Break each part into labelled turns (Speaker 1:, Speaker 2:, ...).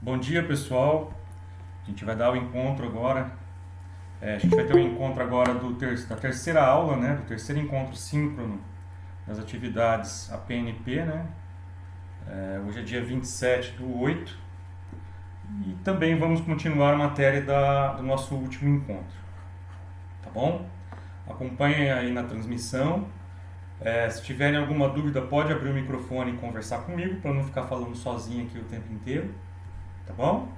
Speaker 1: Bom dia, pessoal. A gente vai dar o encontro agora. A gente vai ter o encontro agora da terceira aula, né? Do terceiro encontro síncrono das atividades APNP, né? Hoje é dia 27/8 e também vamos continuar a matéria do nosso último encontro, tá bom? Acompanhem aí na transmissão. Se tiverem alguma dúvida, pode abrir o microfone e conversar comigo para não ficar falando sozinho aqui o tempo inteiro, tá bom?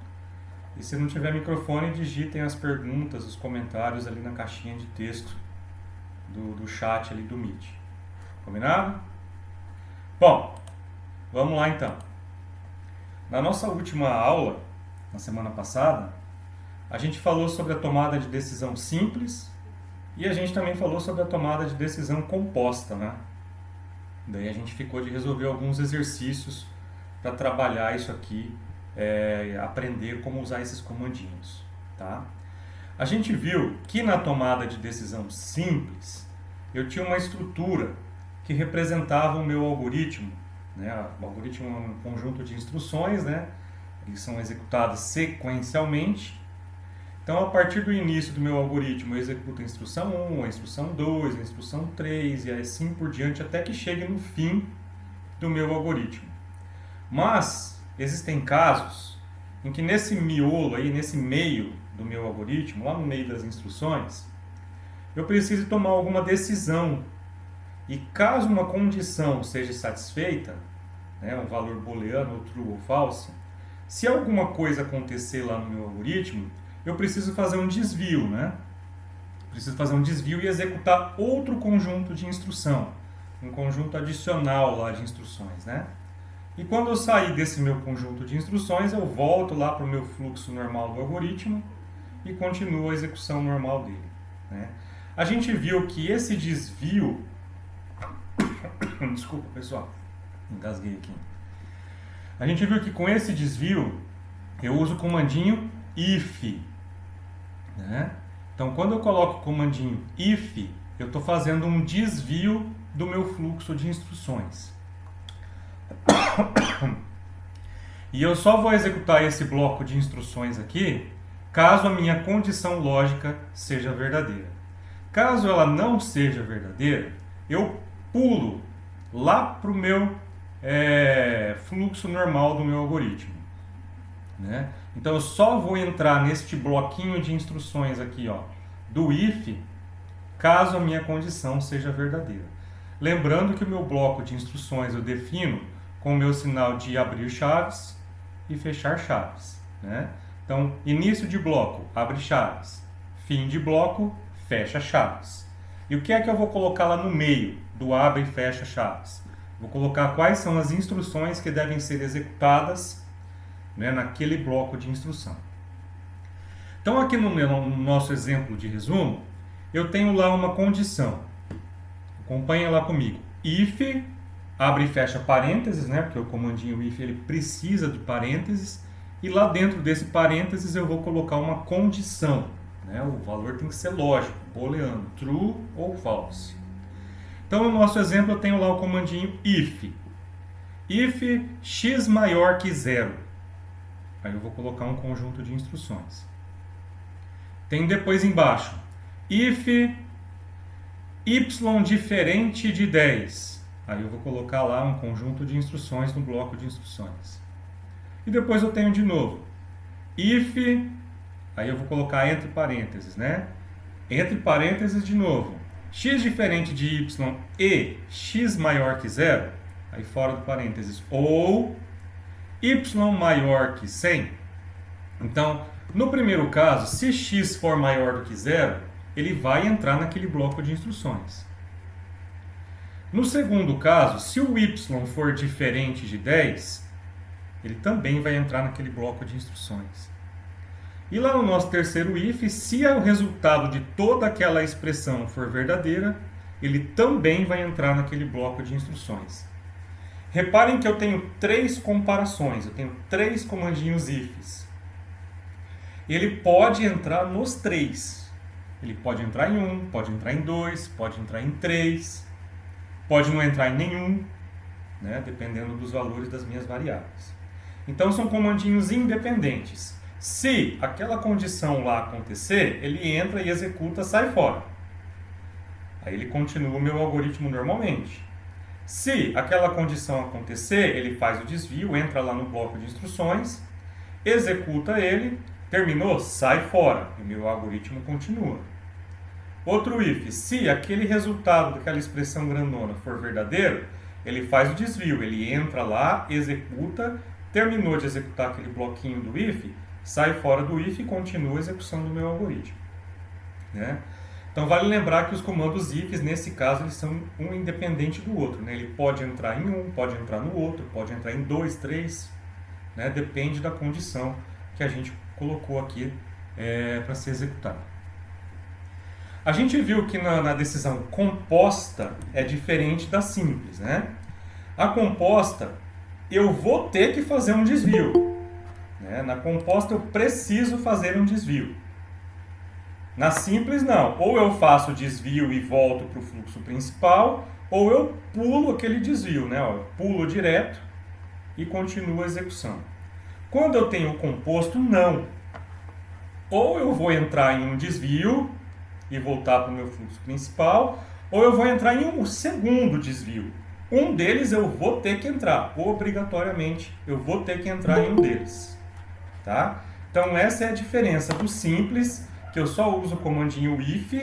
Speaker 1: E se não tiver microfone, digitem as perguntas, os comentários ali na caixinha de texto do chat ali do Meet. Combinado? Bom, vamos lá então. Na nossa última aula, na semana passada, a gente falou sobre a tomada de decisão simples e a gente também falou sobre a tomada de decisão composta, né? Daí a gente ficou de resolver alguns exercícios para trabalhar isso aqui, aprender como usar esses comandinhos, tá? A gente viu que na tomada de decisão simples eu tinha uma estrutura que representava o meu algoritmo, né? O algoritmo é um conjunto de instruções, né? Eles são executadas sequencialmente. Então, a partir do início do meu algoritmo, eu executo a instrução 1, a instrução 2, a instrução 3 e assim por diante até que chegue no fim do meu algoritmo. Mas existem casos em que nesse miolo aí, nesse meio do meu algoritmo, lá no meio das instruções, eu preciso tomar alguma decisão. E caso uma condição seja satisfeita, né, um valor booleano, ou true ou false, se alguma coisa acontecer lá no meu algoritmo, eu preciso fazer um desvio, né? Preciso fazer um desvio e executar outro conjunto de instrução, um conjunto adicional lá de instruções, né? E quando eu sair desse meu conjunto de instruções, eu volto lá para o meu fluxo normal do algoritmo e continuo a execução normal dele, né? A gente viu que esse desvio... Desculpa, pessoal, engasguei aqui. A gente viu que com esse desvio eu uso o comandinho if, né? Então, quando eu coloco o comandinho if, eu estou fazendo um desvio do meu fluxo de instruções. E eu só vou executar esse bloco de instruções aqui caso a minha condição lógica seja verdadeira. Caso ela não seja verdadeira, eu pulo lá para o meu fluxo normal do meu algoritmo, né? Então eu só vou entrar neste bloquinho de instruções aqui, ó, do if, caso a minha condição seja verdadeira. Lembrando que o meu bloco de instruções eu defino com o meu sinal de abrir chaves e fechar chaves, né? Então, início de bloco, abre chaves. Fim de bloco, fecha chaves. E o que é que eu vou colocar lá no meio do abre e fecha chaves? Vou colocar quais são as instruções que devem ser executadas, né, naquele bloco de instrução. Então, aqui no nosso exemplo de resumo, eu tenho lá uma condição. Acompanha lá comigo. If, abre e fecha parênteses, né, porque o comandinho if ele precisa de parênteses, e lá dentro desse parênteses eu vou colocar uma condição, né, o valor tem que ser lógico, booleano, true ou false. Então, no nosso exemplo, eu tenho lá o comandinho if. If x maior que 0. Aí eu vou colocar um conjunto de instruções. Tem depois embaixo, if y diferente de 10. Aí eu vou colocar lá um conjunto de instruções no bloco de instruções. E depois eu tenho de novo, if, aí eu vou colocar entre parênteses, né? Entre parênteses de novo, x diferente de y e x maior que 0, aí fora do parênteses, ou y maior que 100. Então, no primeiro caso, se x for maior do que 0, ele vai entrar naquele bloco de instruções. No segundo caso, se o y for diferente de 10, ele também vai entrar naquele bloco de instruções. E lá no nosso terceiro if, se o resultado de toda aquela expressão for verdadeira, ele também vai entrar naquele bloco de instruções. Reparem que eu tenho 3 comparações, eu tenho 3 comandinhos ifs. Ele pode entrar nos 3. Ele pode entrar em 1, pode entrar em 2, pode entrar em 3, pode não entrar em nenhum, né, dependendo dos valores das minhas variáveis. Então são comandinhos independentes. Se aquela condição lá acontecer, ele entra e executa, sai fora. Aí ele continua o meu algoritmo normalmente. Se aquela condição acontecer, ele faz o desvio, entra lá no bloco de instruções, executa ele, terminou, sai fora. E o meu algoritmo continua. Outro if, se aquele resultado daquela expressão grandona for verdadeiro, ele faz o desvio, ele entra lá, executa, terminou de executar aquele bloquinho do if, sai fora do if e continua a execução do meu algoritmo. Né? Então vale lembrar que os comandos ifs, nesse caso, eles são um independente do outro. Né? Ele pode entrar em um, pode entrar no outro, pode entrar em dois, três, né? Depende da condição que a gente colocou aqui para ser executada. A gente viu que na decisão composta é diferente da simples, né? A composta, eu vou ter que fazer um desvio. Né? Na composta, eu preciso fazer um desvio. Na simples, não. Ou eu faço o desvio e volto para o fluxo principal, ou eu pulo aquele desvio, né? Eu pulo direto e continuo a execução. Quando eu tenho o composto, não. Ou eu vou entrar em um desvio e voltar para o meu fluxo principal, ou eu vou entrar em um segundo desvio. Um deles eu vou ter que entrar, obrigatoriamente eu vou ter que entrar em um deles. Tá? Então essa é a diferença do simples, que eu só uso o comandinho if,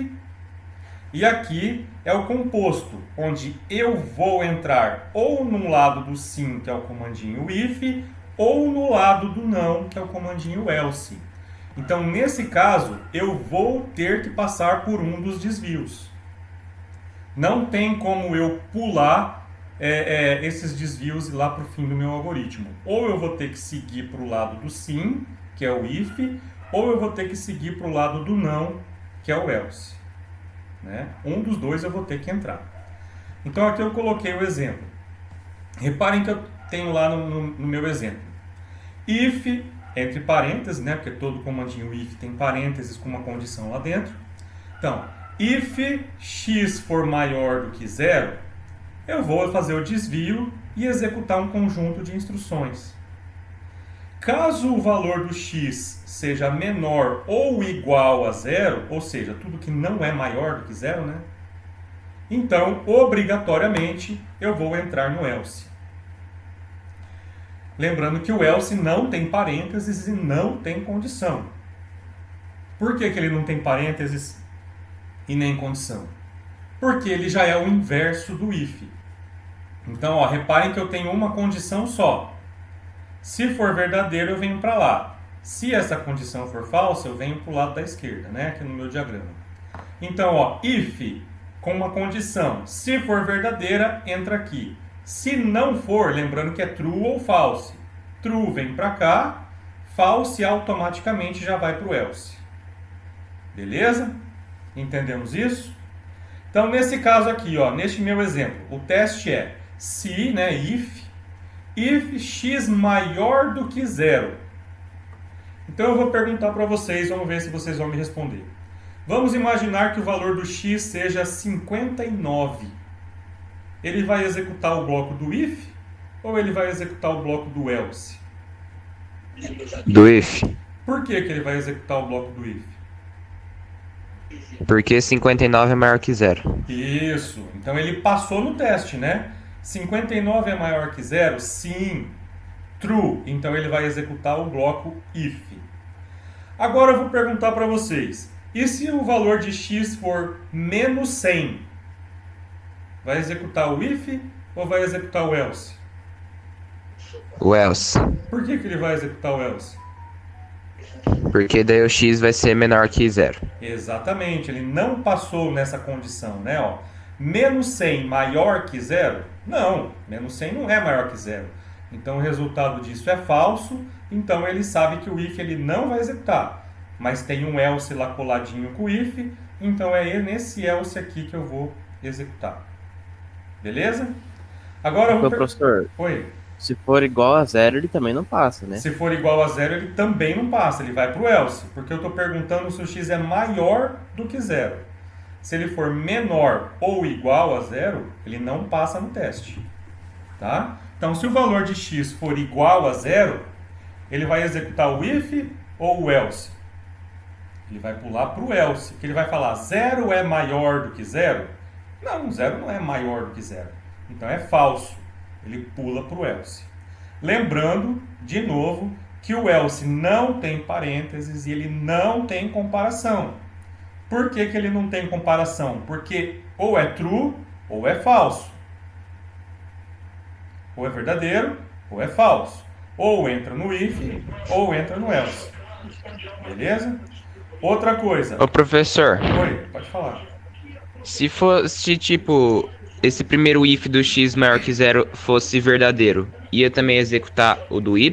Speaker 1: e aqui é o composto, onde eu vou entrar ou no lado do sim, que é o comandinho if, ou no lado do não, que é o comandinho else. Então, nesse caso, eu vou ter que passar por um dos desvios. Não tem como eu pular esses desvios e ir lá para o fim do meu algoritmo. Ou eu vou ter que seguir para o lado do sim, que é o if, ou eu vou ter que seguir para o lado do não, que é o else. Né? Um dos dois eu vou ter que entrar. Então, aqui eu coloquei o exemplo. Reparem que eu tenho lá no meu exemplo. If, entre parênteses, né? Porque todo comandinho if tem parênteses com uma condição lá dentro. Então, if x for maior do que zero, eu vou fazer o desvio e executar um conjunto de instruções. Caso o valor do x seja menor ou igual a zero, ou seja, tudo que não é maior do que zero, né? Então, obrigatoriamente, eu vou entrar no else. Lembrando que o else não tem parênteses e não tem condição. Por que ele não tem parênteses e nem condição? Porque ele já é o inverso do if. Então, ó, reparem que eu tenho uma condição só. Se for verdadeiro, eu venho para lá. Se essa condição for falsa, eu venho para o lado da esquerda, né? Aqui no meu diagrama. Então, ó, if com uma condição. Se for verdadeira, entra aqui. Se não for, lembrando que é true ou false. True vem para cá, false automaticamente já vai para o else. Beleza? Entendemos isso? Então, nesse caso aqui, ó, neste meu exemplo, o teste é se, né, if x maior do que zero. Então, eu vou perguntar para vocês, vamos ver se vocês vão me responder. Vamos imaginar que o valor do x seja 59. Ele vai executar o bloco do if ou ele vai executar o bloco do else?
Speaker 2: Do if.
Speaker 1: Por que ele vai executar o bloco do if?
Speaker 2: Porque 59 é maior que zero.
Speaker 1: Isso. Então ele passou no teste, né? 59 é maior que zero? Sim. True. Então ele vai executar o bloco if. Agora eu vou perguntar para vocês. E se o valor de x for menos 100? Vai executar o if ou vai executar o else?
Speaker 2: O else.
Speaker 1: Por que ele vai executar o else?
Speaker 2: Porque daí o x vai ser menor que zero.
Speaker 1: Exatamente, ele não passou nessa condição, né? Ó, menos 100 maior que zero? Não, menos 100 não é maior que zero. Então o resultado disso é falso, então ele sabe que o if ele não vai executar. Mas tem um else lá coladinho com o if, então é nesse else aqui que eu vou executar. Beleza? Agora eu vou...
Speaker 3: Professor,
Speaker 1: Oi.
Speaker 3: se for igual a zero, ele também não passa, né?
Speaker 1: Se for igual a zero, ele também não passa, ele vai para o else, porque eu estou perguntando se o x é maior do que zero. Se ele for menor ou igual a zero, ele não passa no teste. Tá? Então, se o valor de x for igual a zero, ele vai executar o if ou o else? Ele vai pular para o else, que ele vai falar, zero é maior do que zero? Não, zero não é maior do que zero. Então é falso. Ele pula para o else. Lembrando, de novo, que o else não tem parênteses e ele não tem comparação. Por que ele não tem comparação? Porque ou é true ou é falso. Ou é verdadeiro ou é falso. Ou entra no if ou entra no else. Beleza? Outra coisa.
Speaker 2: Ô, professor,
Speaker 1: Oi, pode falar.
Speaker 2: se fosse, tipo, esse primeiro if do x maior que zero fosse verdadeiro, ia também executar o do y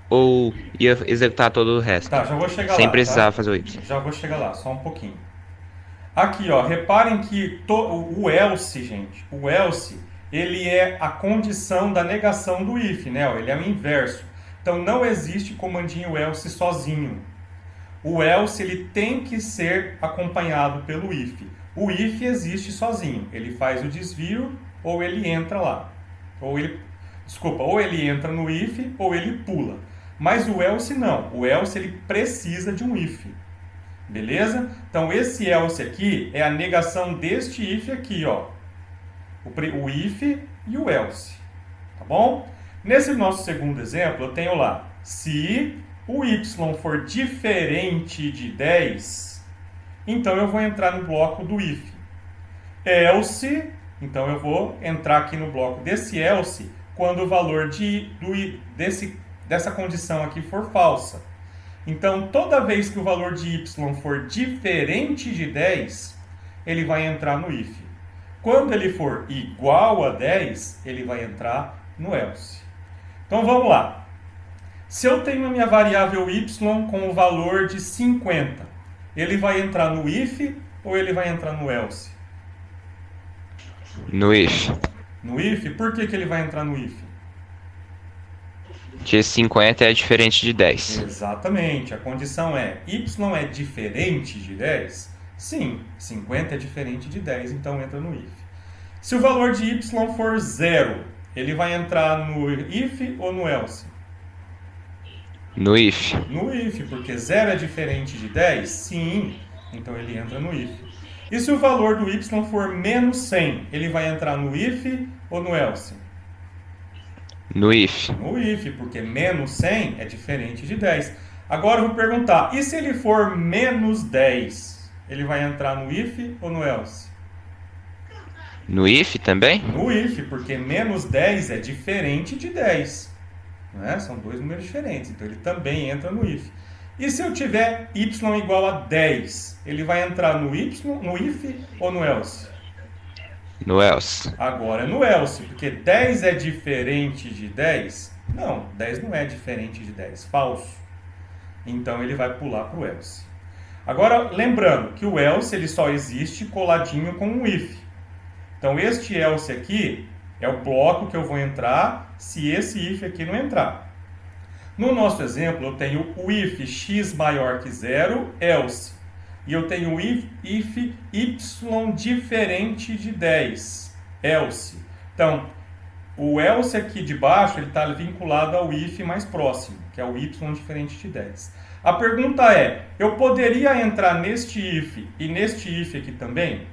Speaker 2: ou ia executar todo o resto?
Speaker 1: Tá, já vou chegar
Speaker 2: Sem
Speaker 1: lá.
Speaker 2: precisar
Speaker 1: Tá?
Speaker 2: fazer o y.
Speaker 1: Já vou chegar lá, só um pouquinho. Aqui, ó, reparem que o else, gente, o else, ele é a condição da negação do if, né? Ele é o inverso. Então não existe comandinho else sozinho. O else ele tem que ser acompanhado pelo if. O if existe sozinho. Ele faz o desvio ou ele entra lá. Ou ele entra no if ou ele pula. Mas o else não. O else ele precisa de um if. Beleza? Então esse else aqui é a negação deste if aqui, ó. O if e o else. Tá bom? Nesse nosso segundo exemplo, eu tenho lá, se o y for diferente de 10, então eu vou entrar no bloco do if. Else, então eu vou entrar aqui no bloco desse else quando o valor dessa condição aqui for falsa. Então, toda vez que o valor de y for diferente de 10, ele vai entrar no if. Quando ele for igual a 10, ele vai entrar no else. Então, vamos lá. Se eu tenho a minha variável y com o valor de 50, ele vai entrar no if ou ele vai entrar no else?
Speaker 2: No if.
Speaker 1: No if? Por que ele vai entrar no if?
Speaker 2: Que 50 é diferente de 10.
Speaker 1: Exatamente. A condição é, y é diferente de 10? Sim, 50 é diferente de 10, então entra no if. Se o valor de y for 0, ele vai entrar no if ou no else?
Speaker 2: No if.
Speaker 1: No if, porque 0 é diferente de 10? Sim, então ele entra no if. E se o valor do y for menos 100, ele vai entrar no if ou no else?
Speaker 2: No if.
Speaker 1: No if, porque menos 100 é diferente de 10. Agora eu vou perguntar, e se ele for menos 10? Ele vai entrar no if ou no else?
Speaker 2: No if também?
Speaker 1: No if, porque menos 10 é diferente de 10. Né? São dois números diferentes, então ele também entra no if. E se eu tiver y igual a 10, ele vai entrar no if ou no else?
Speaker 2: No else.
Speaker 1: Agora é no else, porque 10 é diferente de 10? Não, 10 não é diferente de 10, falso. Então ele vai pular para o else. Agora, lembrando que o else ele só existe coladinho com o if. Então este else aqui é o bloco que eu vou entrar se esse if aqui não entrar. No nosso exemplo, eu tenho o if x maior que 0, else. E eu tenho o if y diferente de 10, else. Então, o else aqui de baixo está vinculado ao if mais próximo, que é o y diferente de 10. A pergunta é, eu poderia entrar neste if e neste if aqui também?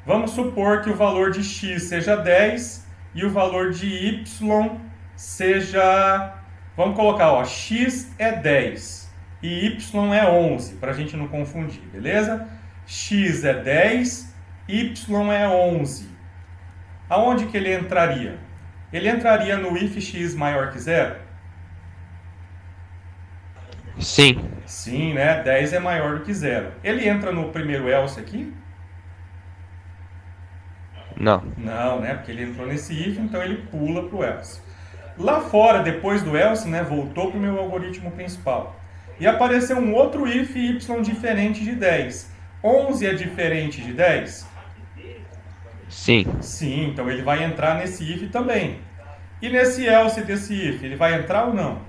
Speaker 1: Vamos supor que o valor de x seja 10 e o valor de y seja... Vamos colocar, ó, x é 10 e y é 11, para a gente não confundir, beleza? X é 10, y é 11. Aonde que ele entraria? Ele entraria no if x maior que 0?
Speaker 2: Sim.
Speaker 1: Sim, né? 10 é maior do que 0. Ele entra no primeiro else aqui?
Speaker 2: Não.
Speaker 1: Não, né? Porque ele entrou nesse if, então ele pula para o else. Lá fora, depois do else, né, voltou para o meu algoritmo principal. E apareceu um outro if y diferente de 10. 11 é diferente de 10?
Speaker 2: Sim.
Speaker 1: Sim, então ele vai entrar nesse if também. E nesse else desse if, ele vai entrar ou não?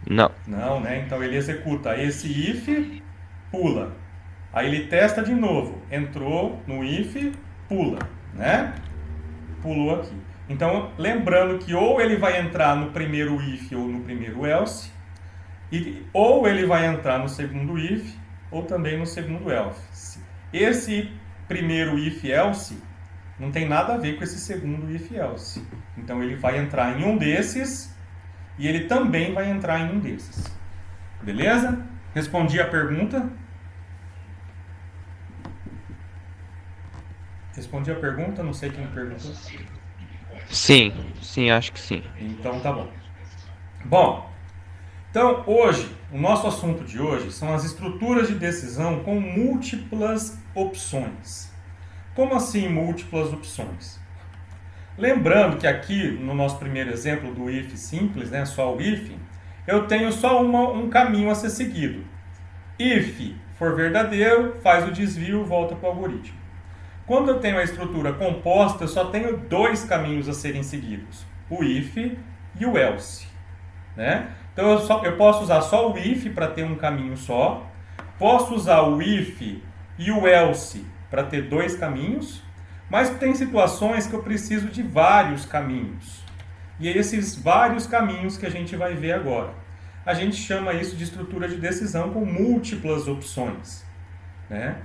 Speaker 2: Não.
Speaker 1: Não, né? Então ele executa esse if, pula. Aí ele testa de novo. Entrou no if, pula, né? Pulou aqui. Então, lembrando que ou ele vai entrar no primeiro if ou no primeiro else, ou ele vai entrar no segundo if ou também no segundo else. Esse primeiro if else não tem nada a ver com esse segundo if else. Então ele vai entrar em um desses e ele também vai entrar em um desses. Beleza? Respondi a pergunta? Respondi a pergunta, não sei quem perguntou.
Speaker 2: Sim, acho que sim.
Speaker 1: Então tá bom. Bom, então hoje, o nosso assunto de hoje são as estruturas de decisão com múltiplas opções. Como assim múltiplas opções? Lembrando que aqui no nosso primeiro exemplo do if simples, né, só o if, eu tenho só um caminho a ser seguido. If for verdadeiro, faz o desvio, volta para o algoritmo. Quando eu tenho a estrutura composta, eu só tenho dois caminhos a serem seguidos, o if e o else, né? Então eu posso usar só o if para ter um caminho só, posso usar o if e o else para ter dois caminhos, mas tem situações que eu preciso de vários caminhos. E é esses vários caminhos que a gente vai ver agora. A gente chama isso de estrutura de decisão com múltiplas opções, né?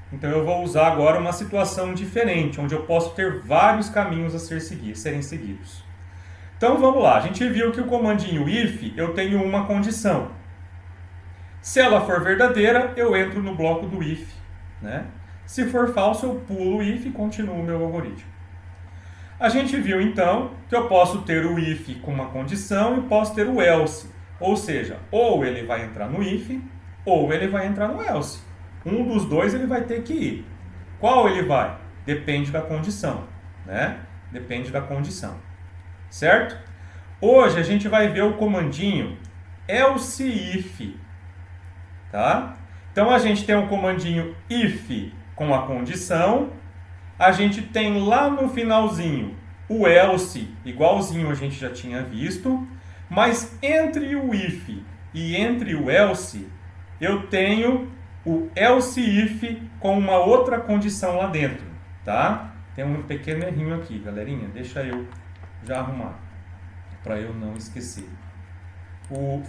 Speaker 1: Então eu vou usar agora uma situação diferente, onde eu posso ter vários caminhos a serem seguidos. Então vamos lá, a gente viu que o comandinho if eu tenho uma condição. Se ela for verdadeira, eu entro no bloco do if, né? Se for falso, eu pulo o if e continuo o meu algoritmo. A gente viu então que eu posso ter o if com uma condição e posso ter o else. Ou seja, ou ele vai entrar no if, ou ele vai entrar no else. Um dos dois ele vai ter que ir. Qual ele vai? Depende da condição, né? Depende da condição. Certo? Hoje a gente vai ver o comandinho else if, tá? Então a gente tem um comandinho if com a condição, a gente tem lá no finalzinho o else, igualzinho a gente já tinha visto, mas entre o if e entre o else, eu tenho o else if com uma outra condição lá dentro, tá? Tem um pequeno errinho aqui, galerinha, deixa eu já arrumar, para eu não esquecer.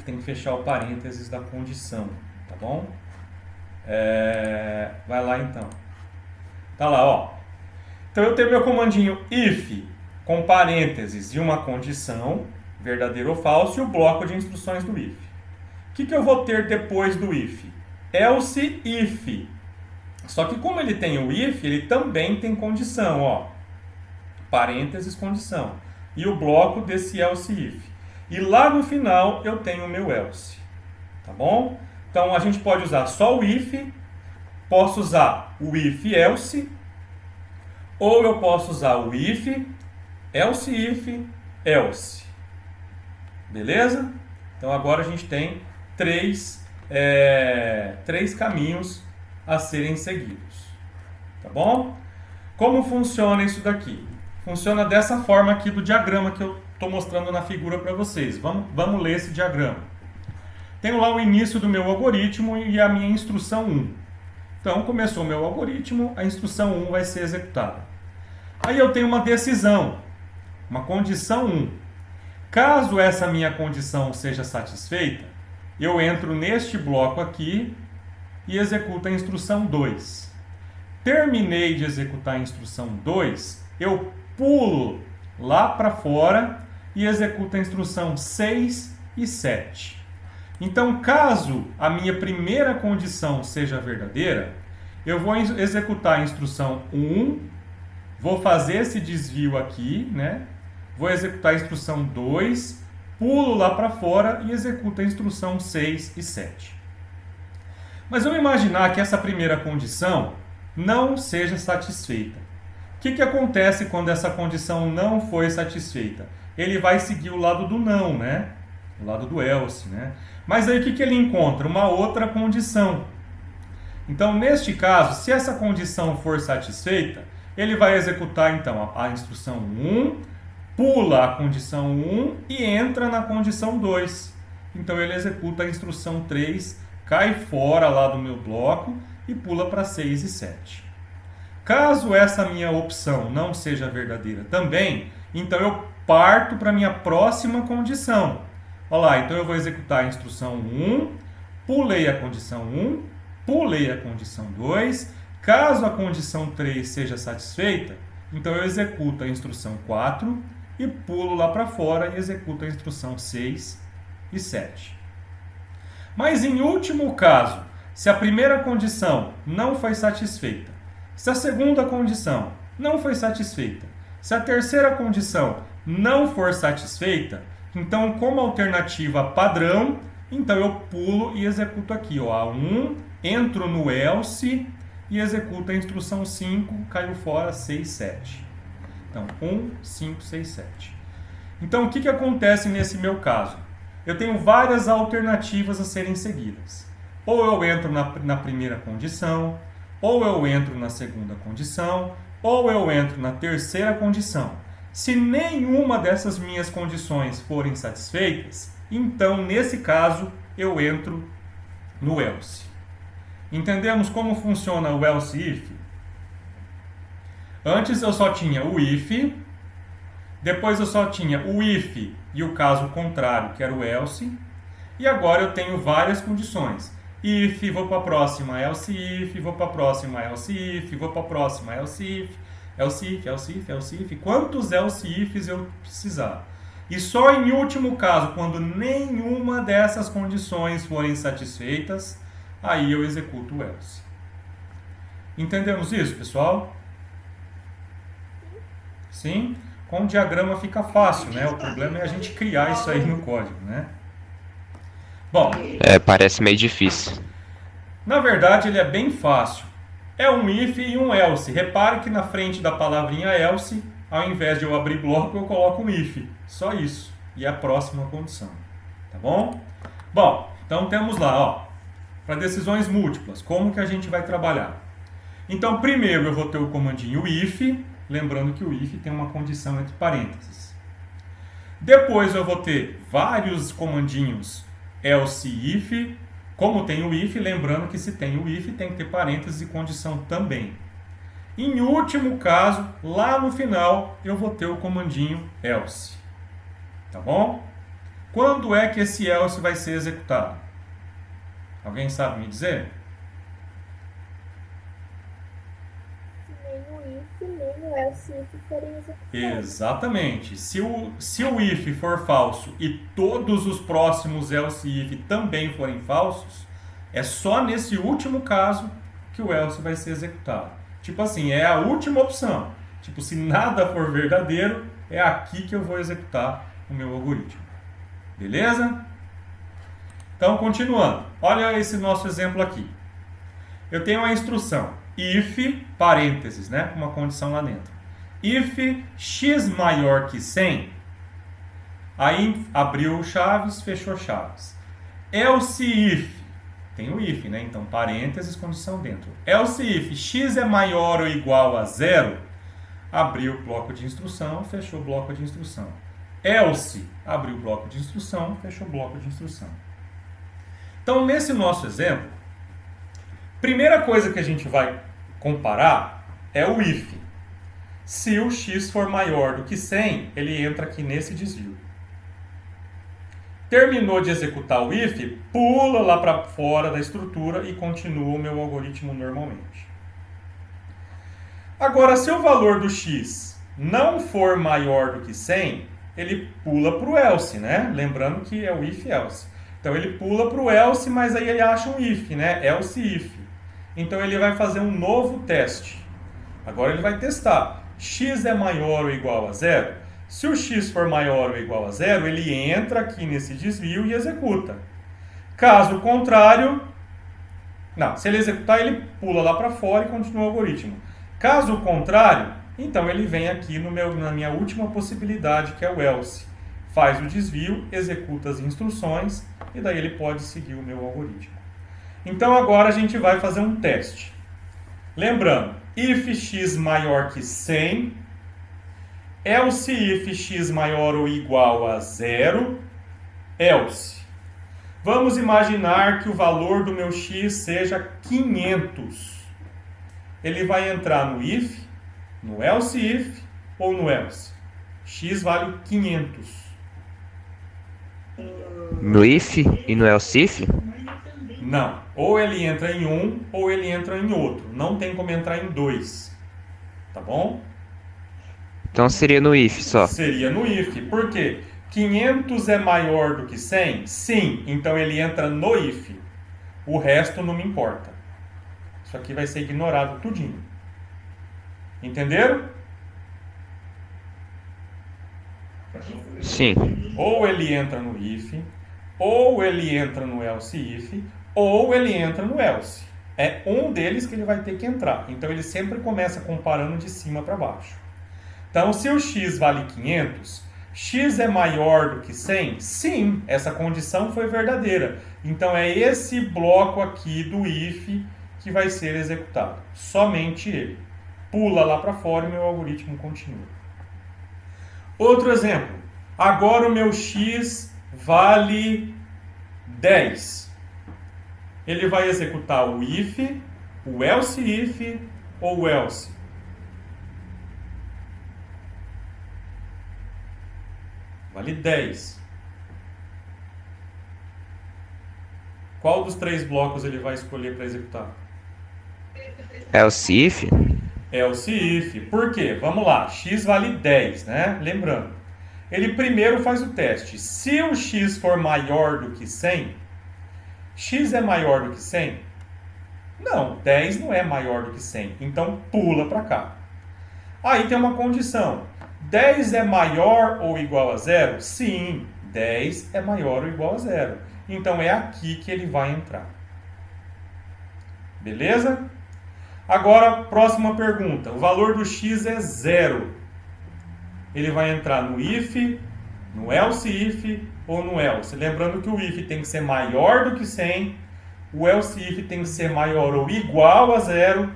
Speaker 1: Tem que fechar o parênteses da condição, tá bom? Vai lá então. Tá lá, ó. Então eu tenho meu comandinho if com parênteses e uma condição, verdadeiro ou falso, e o bloco de instruções do if. O que eu vou ter depois do if? Else if. Só que como ele tem o if, ele também tem condição, ó. Parênteses, condição. E o bloco desse else if. E lá no final eu tenho o meu else. Tá bom? Então a gente pode usar só o if, posso usar o if else, ou eu posso usar o if, else if, else. Beleza? Então agora a gente tem três caminhos a serem seguidos. Tá bom? Como funciona isso daqui? Funciona dessa forma aqui do diagrama que eu estou mostrando na figura para vocês. Vamos ler esse diagrama. Tenho lá o início do meu algoritmo e a minha instrução 1. Então, começou o meu algoritmo, a instrução 1 vai ser executada. Aí eu tenho uma decisão, uma condição 1. Caso essa minha condição seja satisfeita, eu entro neste bloco aqui e executo a instrução 2. Terminei de executar a instrução 2, eu pulo lá para fora e executo a instrução 6 e 7. Então, caso a minha primeira condição seja verdadeira, eu vou executar a instrução 1, vou fazer esse desvio aqui, né? Vou executar a instrução 2, pulo lá para fora e executo a instrução 6 e 7. Mas vamos imaginar que essa primeira condição não seja satisfeita. O que acontece quando essa condição não foi satisfeita? Ele vai seguir o lado do não, né? O lado do else, né? Mas aí o que ele encontra? Uma outra condição. Então, neste caso, se essa condição for satisfeita, ele vai executar então a instrução 1, pula a condição 1 e entra na condição 2. Então ele executa a instrução 3, cai fora lá do meu bloco e pula para 6 e 7. Caso essa minha opção não seja verdadeira também, então eu parto para a minha próxima condição. Olha lá, então eu vou executar a instrução 1, pulei a condição 1, pulei a condição 2. Caso a condição 3 seja satisfeita, então eu executo a instrução 4 e pulo lá para fora e executo a instrução 6 e 7. Mas em último caso, se a primeira condição não foi satisfeita, se a segunda condição não foi satisfeita, se a terceira condição não for satisfeita, então como alternativa padrão, então eu pulo e executo aqui, ó, a 1, entro no else e executo a instrução 5, caiu fora 6, 7. Então 1, 5, 6, 7. Então o que acontece nesse meu caso? Eu tenho várias alternativas a serem seguidas. Ou eu entro na primeira condição, ou eu entro na segunda condição, ou eu entro na terceira condição. Se nenhuma dessas minhas condições forem satisfeitas, então nesse caso eu entro no else. Entendemos como funciona o else if? Antes eu só tinha o if, depois eu só tinha o if e o caso contrário, que era o else, e agora eu tenho várias condições. If, vou para a próxima, else if, vou para a próxima, else if, vou para a próxima, else if, else if, else if, else if, quantos else ifs eu precisar. E só em último caso, quando nenhuma dessas condições forem satisfeitas, aí eu executo o else. Entendemos isso, pessoal? Sim? Com o diagrama fica fácil, né? O problema é a gente criar isso aí no código, né? Bom,
Speaker 2: Parece meio difícil.
Speaker 1: na verdade ele é bem fácil. É um if e um else. Repare que na frente da palavrinha else, ao invés de eu abrir bloco, eu coloco um if. Só isso. E a próxima condição. Tá bom? Bom, então temos lá, ó, para decisões múltiplas, como que a gente vai trabalhar? Então, primeiro eu vou ter o comandinho if, lembrando que o if tem uma condição entre parênteses. Depois eu vou ter vários comandinhos else if, como tem o if, lembrando que se tem o if tem que ter parênteses e condição também. Em último caso, lá no final, eu vou ter o comandinho else. Tá bom? Quando é que esse else vai ser executado? Alguém sabe me dizer?
Speaker 4: Nem o if, nem o else if forem executados.
Speaker 1: Exatamente. Se o if for falso e todos os próximos else if também forem falsos, é só nesse último caso que o else vai ser executado. Tipo assim, é a última opção. Tipo, se nada for verdadeiro, é aqui que eu vou executar o meu algoritmo. Beleza? Então, continuando. Olha esse nosso exemplo aqui. Eu tenho a instrução if, parênteses, né, com uma condição lá dentro. If x maior que 100, aí abriu chaves, fechou chaves. Else if, tem o if, né, então parênteses, condição dentro. Else if x é maior ou igual a 0, abriu o bloco de instrução, fechou o bloco de instrução. Else, abriu o bloco de instrução, fechou o bloco de instrução. Então, nesse nosso exemplo, primeira coisa que a gente vai comparar é o if. Se o x for maior do que 100, ele entra aqui nesse desvio. Terminou de executar o if, pula lá para fora da estrutura e continua o meu algoritmo normalmente. Agora, se o valor do x não for maior do que 100, ele pula para o else, né? Lembrando que é o if-else. Então, ele pula para o else, mas aí ele acha um if, né? Else if. Então, ele vai fazer um novo teste. Agora, ele vai testar. X é maior ou igual a 0? Se o x for maior ou igual a 0, ele entra aqui nesse desvio e executa. Caso contrário... Não, se ele executar, ele pula lá para fora e continua o algoritmo. Caso contrário, então ele vem aqui na minha última possibilidade, que é o else. Faz o desvio, executa as instruções e daí ele pode seguir o meu algoritmo. Então agora a gente vai fazer um teste. Lembrando, if x maior que 100, else if x maior ou igual a 0, else. Vamos imaginar que o valor do meu x seja 500. Ele vai entrar no if, no else if ou no else? X vale 500.
Speaker 2: No if e no else if?
Speaker 1: Não. Ou ele entra em um ou ele entra em outro. Não tem como entrar em dois. Tá bom?
Speaker 2: Então seria no if só.
Speaker 1: Seria no if. Por quê? 500 é maior do que 100? Sim. Então ele entra no if. O resto não me importa. Isso aqui vai ser ignorado tudinho. Entenderam?
Speaker 2: Sim.
Speaker 1: Ou ele entra no if, ou ele entra no else if, ou ele entra no else. É um deles que ele vai ter que entrar. Então ele sempre começa comparando de cima para baixo. Então se o x vale 500, x é maior do que 100? Sim, essa condição foi verdadeira. Então é esse bloco aqui do if que vai ser executado. Somente ele. Pula lá para fora e meu algoritmo continua. Outro exemplo. Agora o meu x vale 10. Ele vai executar o if, o else if ou o else. Vale 10. Qual dos três blocos ele vai escolher para executar?
Speaker 2: Else if?
Speaker 1: Else if. Por quê? Vamos lá. X vale 10, né? Lembrando. Ele primeiro faz o teste. Se o x for maior do que 100, x é maior do que 100? Não, 10 não é maior do que 100. Então pula para cá. Aí tem uma condição. 10 é maior ou igual a zero? Sim, 10 é maior ou igual a zero. Então é aqui que ele vai entrar. Beleza? Agora, próxima pergunta. O valor do x é zero. Ele vai entrar no if, no else if ou no else. Lembrando que o if tem que ser maior do que 100, o else if tem que ser maior ou igual a zero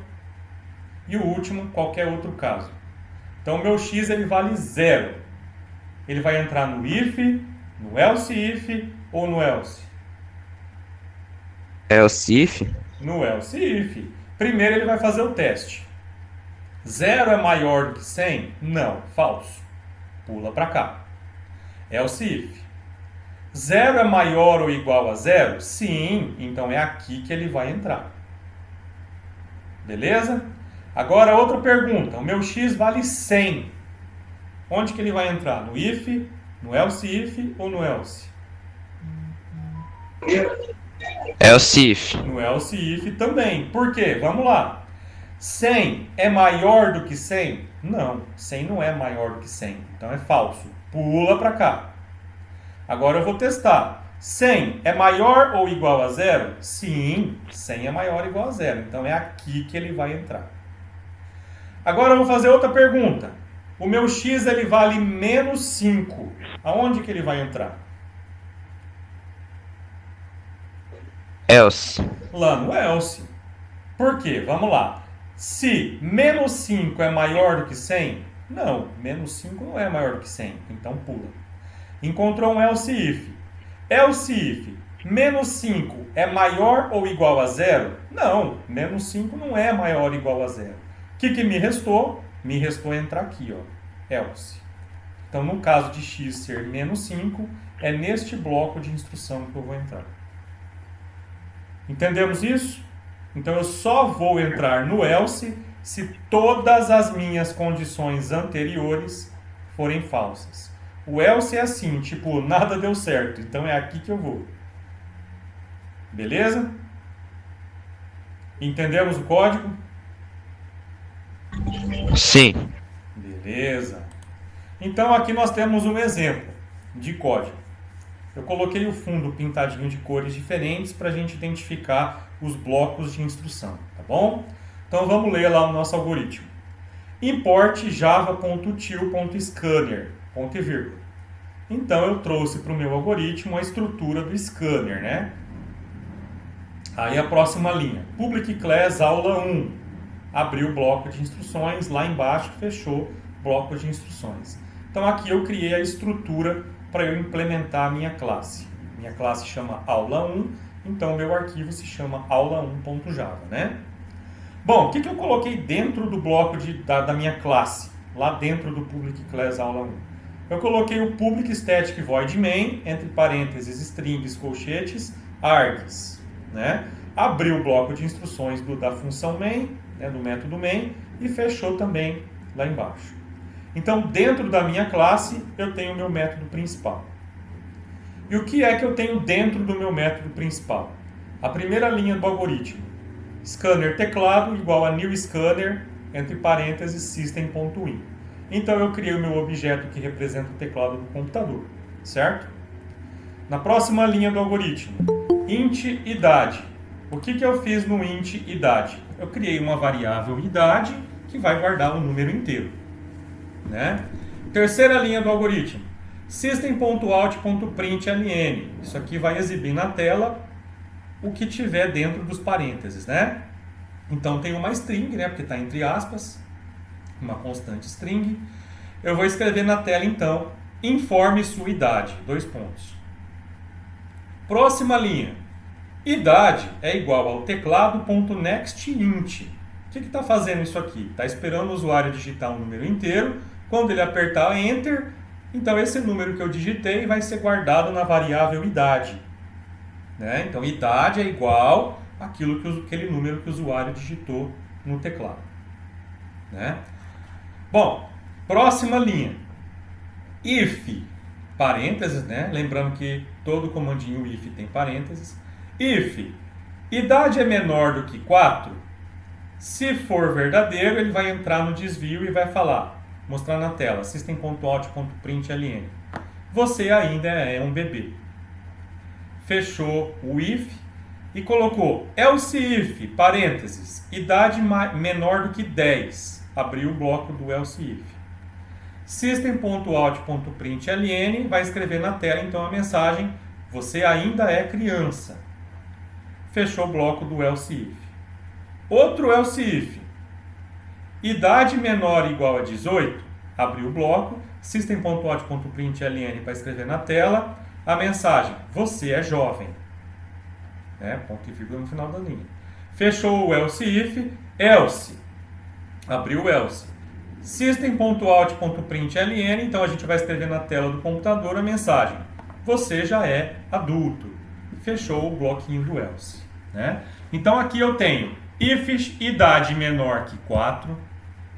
Speaker 1: e o último, qualquer outro caso. Então, o meu x ele vale zero. Ele vai entrar no if, no else if ou no else?
Speaker 2: Else if?
Speaker 1: No else if. Primeiro ele vai fazer o teste. 0 é maior do que 100? Não, falso. Pula para cá. Else if. 0 é maior ou igual a zero? Sim, então é aqui que ele vai entrar. Beleza? Agora outra pergunta. O meu x vale 100. Onde que ele vai entrar? No if, no else if ou no else?
Speaker 2: Else if.
Speaker 1: No else if também. Por quê? Vamos lá. 100 é maior do que 100? Não, 100 não é maior do que 100. Então é falso. Pula para cá. Agora eu vou testar. 100 é maior ou igual a zero? Sim, 100 é maior ou igual a zero. Então é aqui que ele vai entrar. Agora eu vou fazer outra pergunta. O meu x ele vale menos 5. Aonde que ele vai entrar?
Speaker 2: Else.
Speaker 1: Lá no else. Por quê? Vamos lá. Se menos 5 é maior do que 100, não, menos 5 não é maior do que 100, então pula. Encontrou um else if. Else if, menos 5 é maior ou igual a zero? Não, menos 5 não é maior ou igual a zero. O que me restou? Me restou entrar aqui, ó, else. Então, no caso de x ser menos 5, é neste bloco de instrução que eu vou entrar. Entendemos isso? Então eu só vou entrar no else se todas as minhas condições anteriores forem falsas. O else é assim, tipo, nada deu certo, então é aqui que eu vou. Beleza? Entendemos o código?
Speaker 2: Sim.
Speaker 1: Beleza. Então aqui nós temos um exemplo de código. Eu coloquei o fundo pintadinho de cores diferentes para a gente identificar os blocos de instrução, tá bom? Então vamos ler lá o nosso algoritmo. Import java.til.scanner, ponto e vírgula. Então eu trouxe para o meu algoritmo a estrutura do scanner, né? Aí a próxima linha, public class aula 1. Abriu o bloco de instruções, lá embaixo fechou o bloco de instruções. Então aqui eu criei a estrutura para eu implementar a minha classe, Minha classe chama aula 1, então meu arquivo se chama aula1.java, né? Bom, o que eu coloquei dentro do bloco da minha classe, lá dentro do public class aula 1? Eu coloquei o public static void main, entre parênteses, strings, colchetes, args, né? Abri o bloco de instruções da função main, né, do método main, e fechou também lá embaixo. Então, dentro da minha classe, eu tenho o meu método principal. E o que é que eu tenho dentro do meu método principal? A primeira linha do algoritmo. Scanner teclado igual a new scanner, entre parênteses, system.in. Então eu criei o meu objeto que representa o teclado do computador, certo? Na próxima linha do algoritmo, int idade. O que eu fiz no int idade? Eu criei uma variável idade que vai guardar o número inteiro, né? Terceira linha do algoritmo, system.out.println. Isso aqui vai exibir na tela o que tiver dentro dos parênteses, né? Então tem uma string, né? Porque está entre aspas, uma constante string. Eu vou escrever na tela, então, informe sua idade, 2 pontos. Próxima linha, idade é igual ao teclado.nextInt. O que está fazendo isso aqui? Está esperando o usuário digitar um número inteiro. Quando ele apertar Enter, então esse número que eu digitei vai ser guardado na variável idade. Né? Então, idade é igual aquele número que o usuário digitou no teclado. Né? Bom, próxima linha. If, parênteses, né? Lembrando que todo comandinho if tem parênteses. If, idade é menor do que 4, se for verdadeiro, ele vai entrar no desvio e vai falar, mostrar na tela, system.out.println. Você ainda é um bebê. Fechou o if e colocou else if, parênteses, idade menor do que 10. Abriu o bloco do else if. System.out.println vai escrever na tela então a mensagem, você ainda é criança. Fechou o bloco do else if. Outro else if, idade menor ou igual a 18, abriu o bloco, system.out.println vai escrever na tela a mensagem, você é jovem. Né? Ponto e vírgula no final da linha. Fechou o else if, else, abriu o else. System.out.println, então a gente vai escrever na tela do computador a mensagem, você já é adulto. Fechou o bloquinho do else. Né? Então aqui eu tenho if idade menor que 4,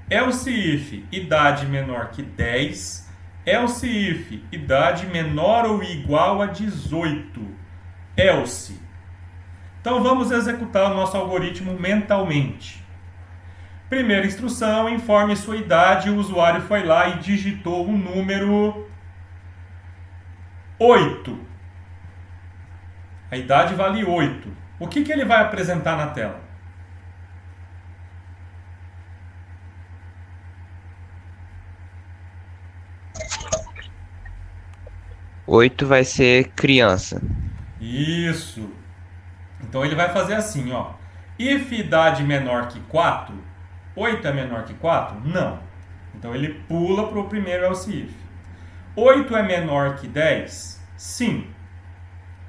Speaker 1: else if idade menor que 10, else if idade menor ou igual a 18, else. Então vamos executar o nosso algoritmo mentalmente. Primeira instrução, informe sua idade. O usuário foi lá e digitou o número 8. A idade vale 8. O que ele vai apresentar na tela?
Speaker 2: Oito vai ser criança.
Speaker 1: Isso. Então ele vai fazer assim, ó. If idade menor que 4, 8 é menor que 4? Não. Então ele pula para o primeiro else if. 8 é menor que 10? Sim.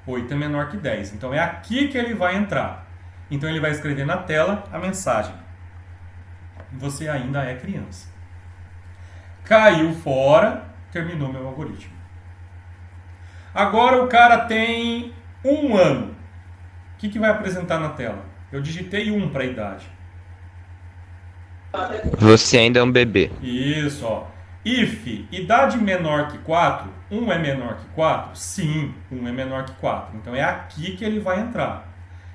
Speaker 1: 8 é menor que 10. Então é aqui que ele vai entrar. Então ele vai escrever na tela a mensagem, você ainda é criança. Caiu fora, terminou meu algoritmo. Agora o cara tem 1 ano. O que vai apresentar na tela? Eu digitei 1 para a idade.
Speaker 2: Você ainda é um bebê.
Speaker 1: Isso, ó. If, idade menor que 4, 1 é menor que 4? Sim, 1 é menor que 4. Então é aqui que ele vai entrar.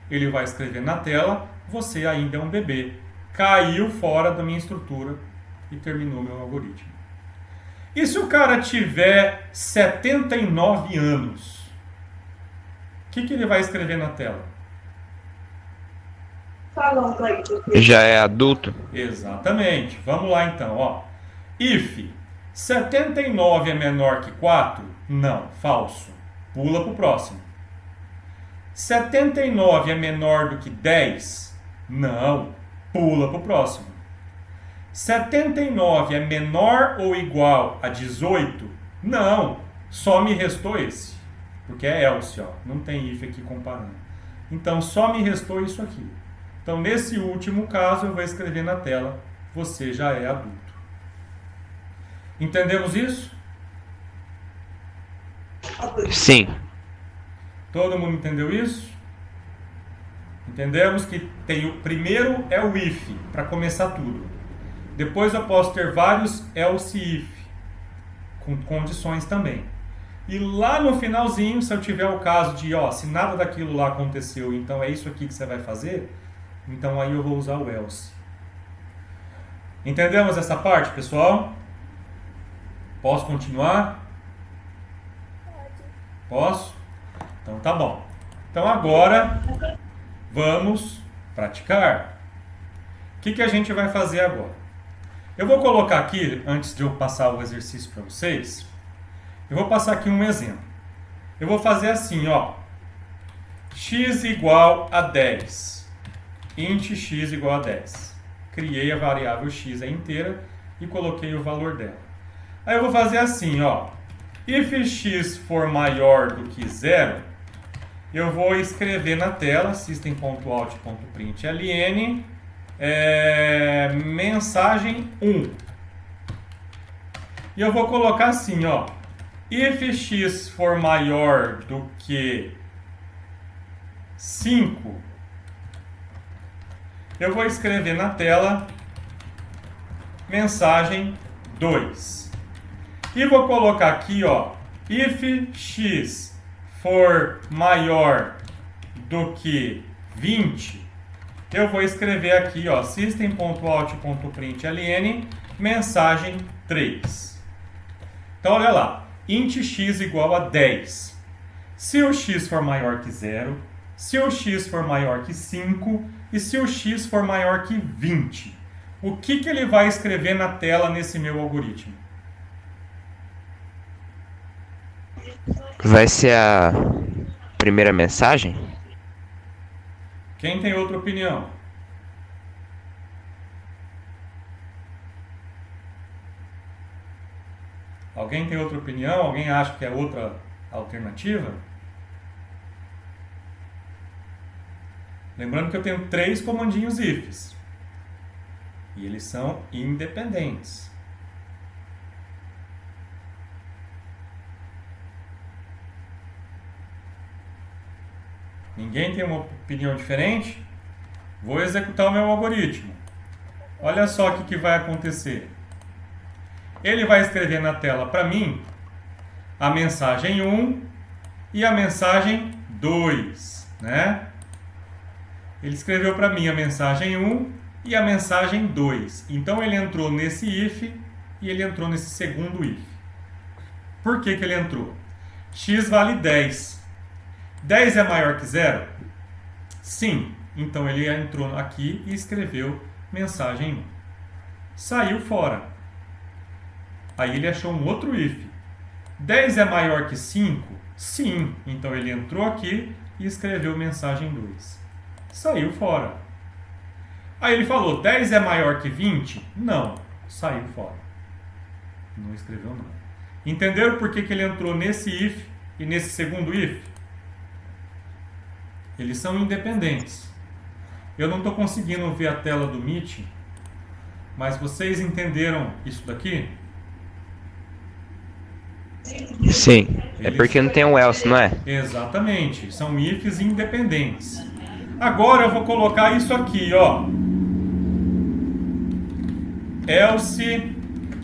Speaker 1: Ele vai escrever na tela, você ainda é um bebê. Caiu fora da minha estrutura e terminou meu algoritmo. E se o cara tiver 79 anos? O que ele vai escrever na tela?
Speaker 2: Já é adulto?
Speaker 1: Exatamente. Vamos lá então, ó. If 79 é menor que 4? Não, falso. Pula para o próximo. 79 é menor do que 10? Não, pula para o próximo. 79 é menor ou igual a 18? Não, só me restou esse. porque é else, ó, não tem if aqui comparando. Então só me restou isso aqui. Então nesse último caso eu vou escrever na tela, você já é adulto. Entendemos isso?
Speaker 2: Sim.
Speaker 1: Todo mundo entendeu isso? Entendemos que tem o primeiro é o if, para começar tudo. Depois eu posso ter vários else if, com condições também. E lá no finalzinho, se eu tiver o caso de, ó, se nada daquilo lá aconteceu, então é isso aqui que você vai fazer, então aí eu vou usar o else. Entendemos essa parte, pessoal? Posso continuar?
Speaker 4: Pode.
Speaker 1: Posso? Então tá bom. Então agora vamos praticar. O que a gente vai fazer agora? Eu vou colocar aqui, antes de eu passar o exercício para vocês, eu vou passar aqui um exemplo. Eu vou fazer assim, ó. X igual a 10. Int x igual a 10. Criei a variável x inteira e coloquei o valor dela. Aí eu vou fazer assim, ó. If x for maior do que 0, eu vou escrever na tela system.out.println mensagem 1. E eu vou colocar assim, ó. If x for maior do que 5, eu vou escrever na tela mensagem 2. E vou colocar aqui, ó, if x for maior do que 20, eu vou escrever aqui, ó, system.out.println mensagem 3. Então, olha lá, int x igual a 10. Se o x for maior que 0, se o x for maior que 5 e se o x for maior que 20, o que ele vai escrever na tela nesse meu algoritmo?
Speaker 2: Vai ser a primeira mensagem?
Speaker 1: Quem tem outra opinião? Alguém tem outra opinião? Alguém acha que é outra alternativa? Lembrando que eu tenho 3 comandinhos ifs. E eles são independentes. Ninguém tem uma opinião diferente? Vou executar o meu algoritmo. Olha só o que vai acontecer. Ele vai escrever na tela para mim a mensagem 1 e a mensagem 2, né? Ele escreveu para mim a mensagem 1 e a mensagem 2. Então ele entrou nesse if e ele entrou nesse segundo if. Por que ele entrou? X vale 10. 10 é maior que 0? Sim. Então ele entrou aqui e escreveu mensagem 1. Saiu fora. Aí ele achou um outro if. 10 é maior que 5? Sim. Então ele entrou aqui e escreveu mensagem 2. Saiu fora. Aí ele falou, 10 é maior que 20? Não. Saiu fora. Não escreveu nada. Entenderam por que ele entrou nesse if e nesse segundo if? Eles são independentes. Eu não estou conseguindo ver a tela do Meet, mas vocês entenderam isso daqui?
Speaker 2: Sim. É porque não tem um else, não é?
Speaker 1: Exatamente. São ifs independentes. Agora eu vou colocar isso aqui, ó. Else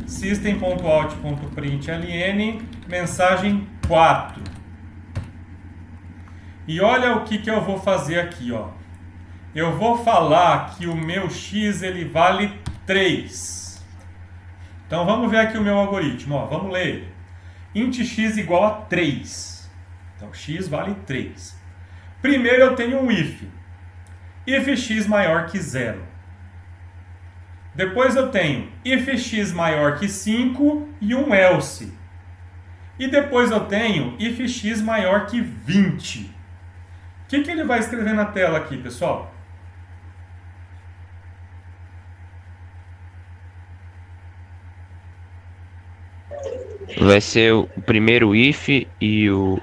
Speaker 1: system.out.println mensagem 4. E olha o que eu vou fazer aqui, ó. Eu vou falar que o meu x ele vale 3. Então vamos ver aqui o meu algoritmo, ó. Vamos ler. Int x igual a 3. Então x vale 3. Primeiro eu tenho um if. If x maior que 0. Depois eu tenho if x maior que 5 e um else. E depois eu tenho if x maior que 20. O que ele vai escrever na tela aqui, pessoal?
Speaker 2: Vai ser o primeiro if e o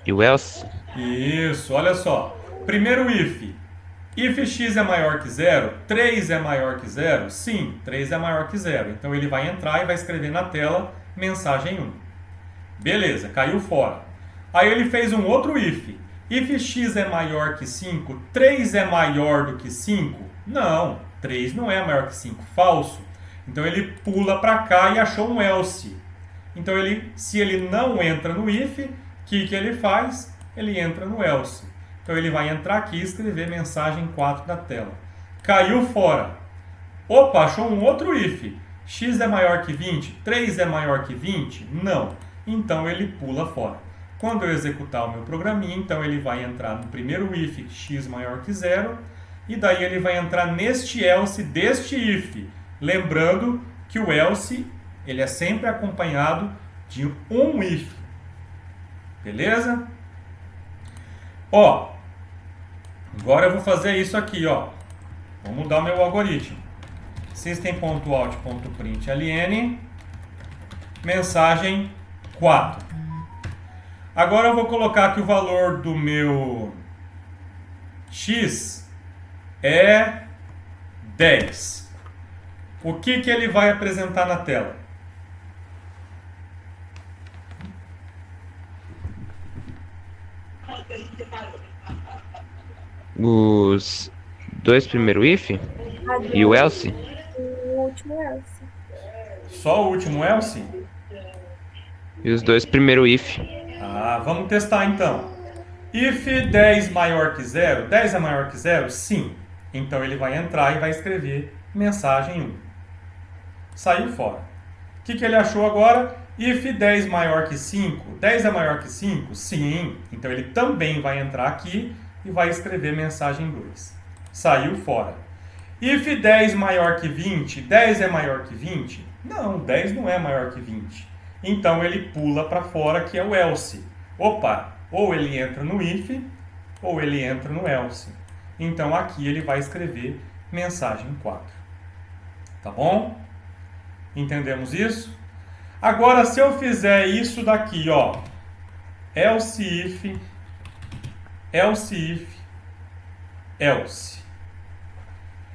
Speaker 2: E o else?
Speaker 1: Isso, olha só. Primeiro if. If x é maior que zero, 3 é maior que zero? Sim, 3 é maior que zero. Então ele vai entrar e vai escrever na tela mensagem 1. Beleza, caiu fora. Aí ele fez um outro if. If x é maior que 5, 3 é maior do que 5? Não, 3 não é maior que 5, falso. Então ele pula para cá e achou um else. Então se ele não entra no if, o que ele faz? Ele entra no else. Então ele vai entrar aqui e escrever mensagem 4 na tela. Caiu fora. Opa, achou um outro if. X é maior que 20? 3 é maior que 20? Não. Então ele pula fora. Quando eu executar o meu programinha, então ele vai entrar no primeiro if, x maior que zero, e daí ele vai entrar neste else deste if. Lembrando que o else ele é sempre acompanhado de um if. Beleza? Ó, agora eu vou fazer isso aqui, ó. Vou mudar o meu algoritmo. System.out.println mensagem 4. Agora eu vou colocar que o valor do meu x é 10. O que ele vai apresentar na tela?
Speaker 2: Os dois primeiros if e o else?
Speaker 4: O último else.
Speaker 1: Só o último else?
Speaker 2: E os dois primeiros if.
Speaker 1: Vamos testar então. If 10 maior que 0, 10 é maior que 0? Sim. Então ele vai entrar e vai escrever mensagem 1. Saiu fora. O que ele achou agora? If 10 maior que 5, 10 é maior que 5? Sim. Então ele também vai entrar aqui e vai escrever mensagem 2. Saiu fora. If 10 maior que 20, 10 é maior que 20? Não, 10 não é maior que 20. Então ele pula para fora, que é o else. Opa, ou ele entra no if, ou ele entra no else. Então aqui ele vai escrever mensagem 4. Tá bom? Entendemos isso? Agora, se eu fizer isso daqui, ó, else if, else.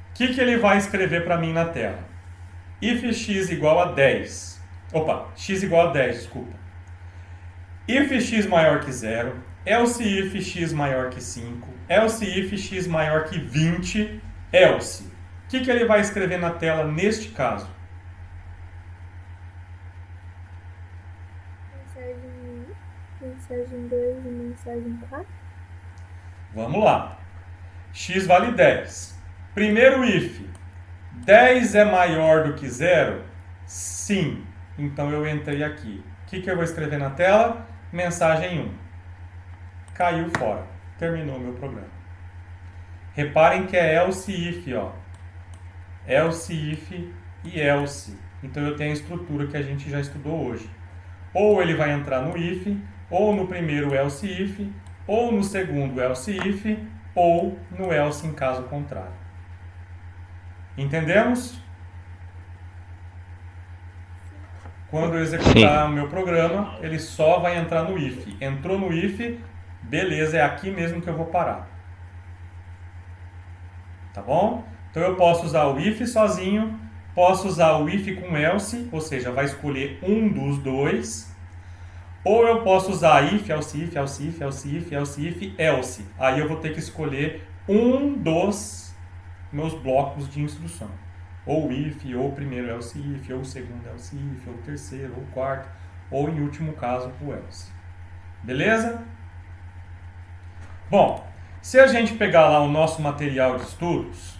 Speaker 1: O que ele vai escrever para mim na tela? If x igual a 10. Opa, x igual a 10, desculpa. If x maior que 0, else if x maior que 5, else if x maior que 20, else. O que ele vai escrever na tela neste caso?
Speaker 4: Mensagem 2 e mensagem 4.
Speaker 1: Vamos lá. X vale 10. Primeiro if. 10 é maior do que 0? Sim. Então eu entrei aqui. O que eu vou escrever na tela? Mensagem 1. Caiu fora. Terminou o meu programa. Reparem que é else if, ó. Else if e else. Então eu tenho a estrutura que a gente já estudou hoje. Ou ele vai entrar no if, ou no primeiro else if, ou no segundo else if, ou no else em caso contrário. Entendemos? Quando eu executar o meu programa, ele só vai entrar no if. Entrou no if, beleza, é aqui mesmo que eu vou parar. Tá bom? Então eu posso usar o if sozinho, posso usar o if com else, ou seja, vai escolher um dos dois. Ou eu posso usar if, else if, else if, else if, else if, else. Aí eu vou ter que escolher um dos meus blocos de instrução. Ou if, ou o primeiro else if, ou o segundo else if, ou o terceiro, ou o quarto, ou em último caso o else. Beleza? Bom, se a gente pegar lá o nosso material de estudos,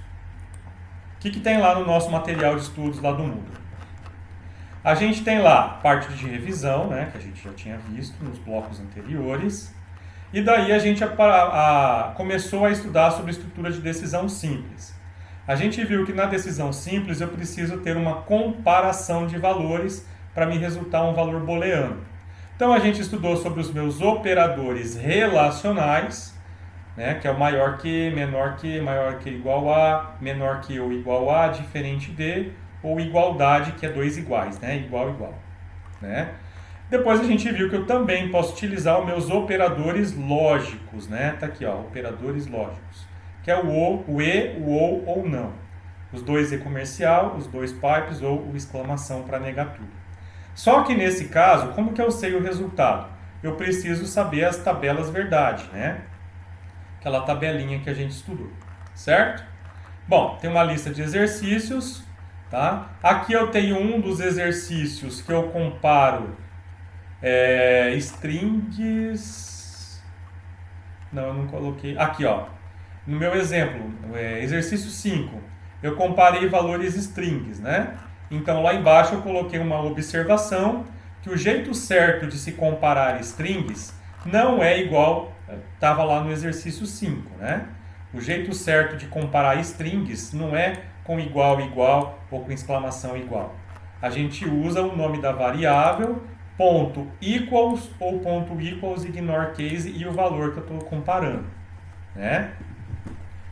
Speaker 1: o que tem lá no nosso material de estudos lá do Moodle? A gente tem lá parte de revisão, né, que a gente já tinha visto nos blocos anteriores. E daí a gente começou a estudar sobre estrutura de decisão simples. A gente viu que na decisão simples eu preciso ter uma comparação de valores para me resultar um valor booleano. Então a gente estudou sobre os meus operadores relacionais, né, que é o maior que, menor que, maior que igual a, menor que ou igual a, diferente de, ou igualdade, que é dois iguais, né, igual, igual. Né? Depois a gente viu que eu também posso utilizar os meus operadores lógicos, né? Tá aqui, ó, operadores lógicos, que é o e, o ou não. Os dois e comercial, os dois pipes ou o exclamação para negar tudo. Só que nesse caso, como que eu sei o resultado? Eu preciso saber as tabelas verdade, né? Aquela tabelinha que a gente estudou, certo? Bom, tem uma lista de exercícios, tá? Aqui eu tenho um dos exercícios que eu comparo strings... Não, eu não coloquei... Aqui, ó. No meu exemplo, exercício 5, eu comparei valores strings, né? Então, lá embaixo eu coloquei uma observação que o jeito certo de se comparar strings não é igual estava lá no exercício 5, né? O jeito certo de comparar strings não é com igual, igual ou com exclamação igual. A gente usa o nome da variável, ponto equals ou ponto equals ignore case e o valor que eu estou comparando, né?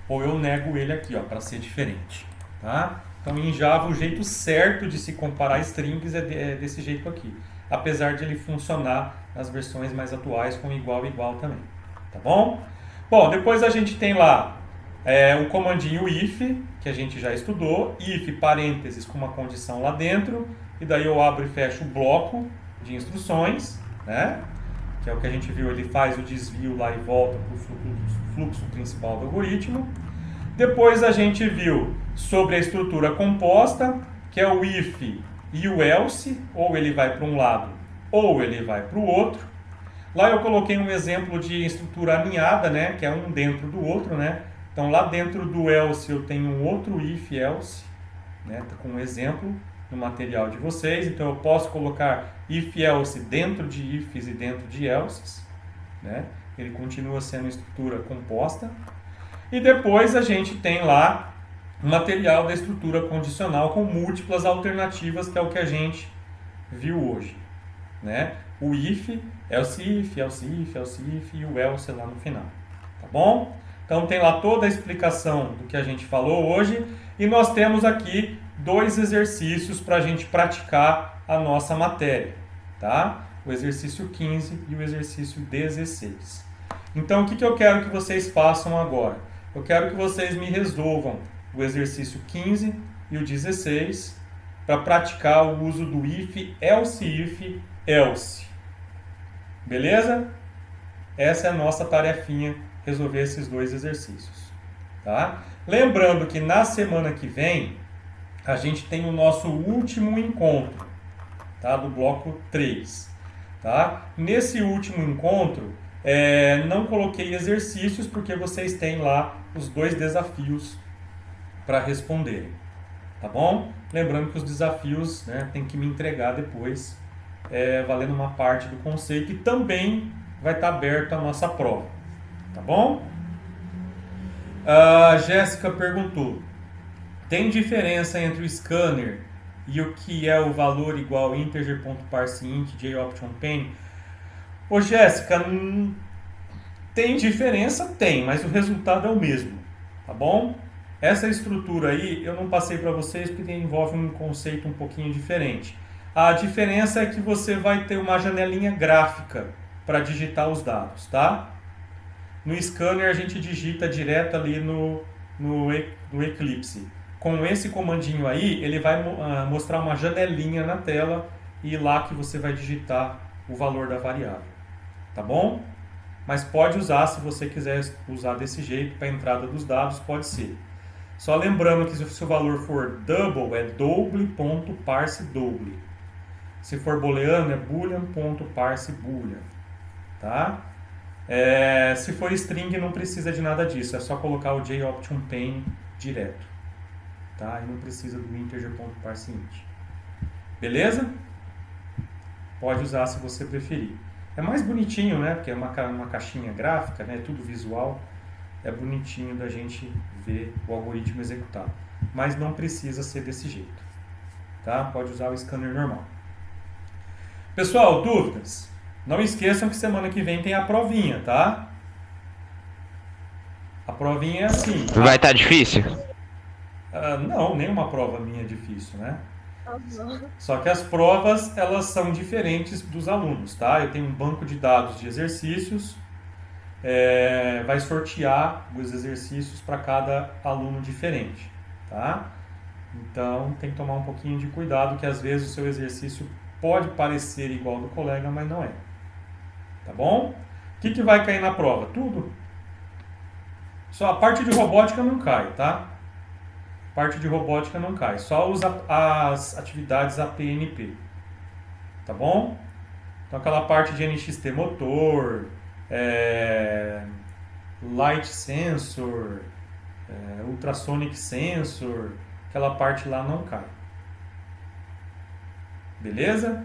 Speaker 1: Ou eu nego ele aqui, ó, para ser diferente, tá? Então, em Java, o jeito certo de se comparar strings é desse jeito aqui, apesar de ele funcionar nas versões mais atuais com igual, igual também, tá bom? Bom, depois a gente tem lá o comandinho if, que a gente já estudou, if, parênteses, com uma condição lá dentro, e daí eu abro e fecho o bloco de instruções, né? Que é o que a gente viu, ele faz o desvio lá e volta para o fluxo principal do algoritmo. Depois a gente viu sobre a estrutura composta, que é o if e o else, ou ele vai para um lado ou ele vai para o outro. Lá eu coloquei um exemplo de estrutura aninhada, né, que é um dentro do outro, né? Então lá dentro do else eu tenho um outro if else, né, tá com um exemplo no material de vocês. Então eu posso colocar if else dentro de ifs e dentro de elses, né? Ele continua sendo estrutura composta. E depois a gente tem lá o material da estrutura condicional com múltiplas alternativas, que é o que a gente viu hoje, né? O if, else if, else if, else if e o else lá no final, tá bom? Então tem lá toda a explicação do que a gente falou hoje e nós temos aqui 2 exercícios para a gente praticar a nossa matéria, tá? O exercício 15 e o exercício 16. Então o que eu quero que vocês façam agora? Eu quero que vocês me resolvam o exercício 15 e o 16 para praticar o uso do if, else. Beleza? Essa é a nossa tarefinha, resolver esses 2 exercícios, tá? Lembrando que na semana que vem a gente tem o nosso último encontro, tá? Do bloco 3, tá? Nesse último encontro, não coloquei exercícios porque vocês têm lá os 2 desafios para responderem, tá bom? Lembrando que os desafios, né, tem que me entregar depois, valendo uma parte do conceito e também vai estar aberta a nossa prova, tá bom? A Jéssica perguntou, tem diferença entre o scanner e o que é o valor igual integer.parseInt JOptionPane? Ô Jéssica, tem diferença? Tem, mas o resultado é o mesmo, tá bom? Essa estrutura aí eu não passei para vocês porque envolve um conceito um pouquinho diferente. A diferença é que você vai ter uma janelinha gráfica para digitar os dados, tá? No scanner a gente digita direto ali no Eclipse. Com esse comandinho aí, ele vai mostrar uma janelinha na tela e lá que você vai digitar o valor da variável, tá bom? Mas pode usar, se você quiser usar desse jeito para a entrada dos dados, pode ser. Só lembrando que se o valor for double, é double.parseDouble. Se for booleano, é boolean.parseBoolean, tá? Se for string, não precisa de nada disso, é só colocar o JOptionPane direto, tá? E não precisa do integer.parseInt. Beleza? Pode usar se você preferir. É mais bonitinho, né? Porque é uma caixinha gráfica, né? Tudo visual. É bonitinho da gente ver o algoritmo executado. Mas não precisa ser desse jeito, tá? Pode usar o scanner normal. Pessoal, dúvidas? Não esqueçam que semana que vem tem a provinha, tá? A provinha é assim.
Speaker 2: Vai estar difícil?
Speaker 1: Não, nenhuma prova minha é difícil, né?
Speaker 4: Aham.
Speaker 1: Só que as provas, elas são diferentes dos alunos, tá? Eu tenho um banco de dados de exercícios, vai sortear os exercícios para cada aluno diferente, tá? Então tem que tomar um pouquinho de cuidado, que às vezes o seu exercício pode parecer igual ao do colega, mas não é. Tá bom? O que vai cair na prova? Tudo. Só a parte de robótica não cai, tá? Parte de robótica não cai, só as atividades APNP, tá bom? Então aquela parte de NXT motor, light sensor, ultrasonic sensor, aquela parte lá não cai. Beleza?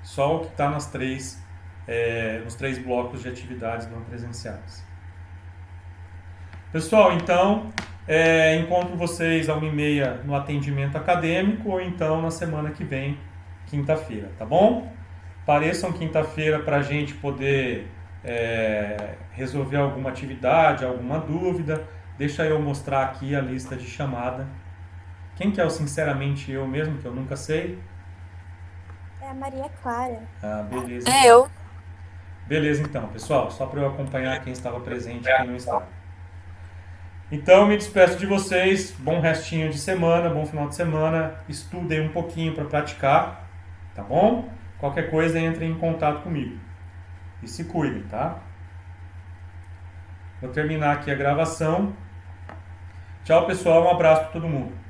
Speaker 1: Só o que está nos três blocos de atividades não presenciais. Pessoal, então, encontro vocês às 1h30 no atendimento acadêmico ou então na semana que vem, quinta-feira, tá bom? Pareçam quinta-feira para a gente poder resolver alguma atividade, alguma dúvida. Deixa eu mostrar aqui a lista de chamada. Quem que é o sinceramente eu mesmo, que eu nunca sei?
Speaker 4: É a Maria Clara.
Speaker 1: Ah, beleza.
Speaker 5: É eu.
Speaker 1: Beleza, então, pessoal, só para eu acompanhar quem estava presente e quem não estava. Então, me despeço de vocês. Bom restinho de semana, bom final de semana. Estudem um pouquinho para praticar, tá bom? Qualquer coisa, entrem em contato comigo. E se cuidem, tá? Vou terminar aqui a gravação. Tchau, pessoal. Um abraço para todo mundo.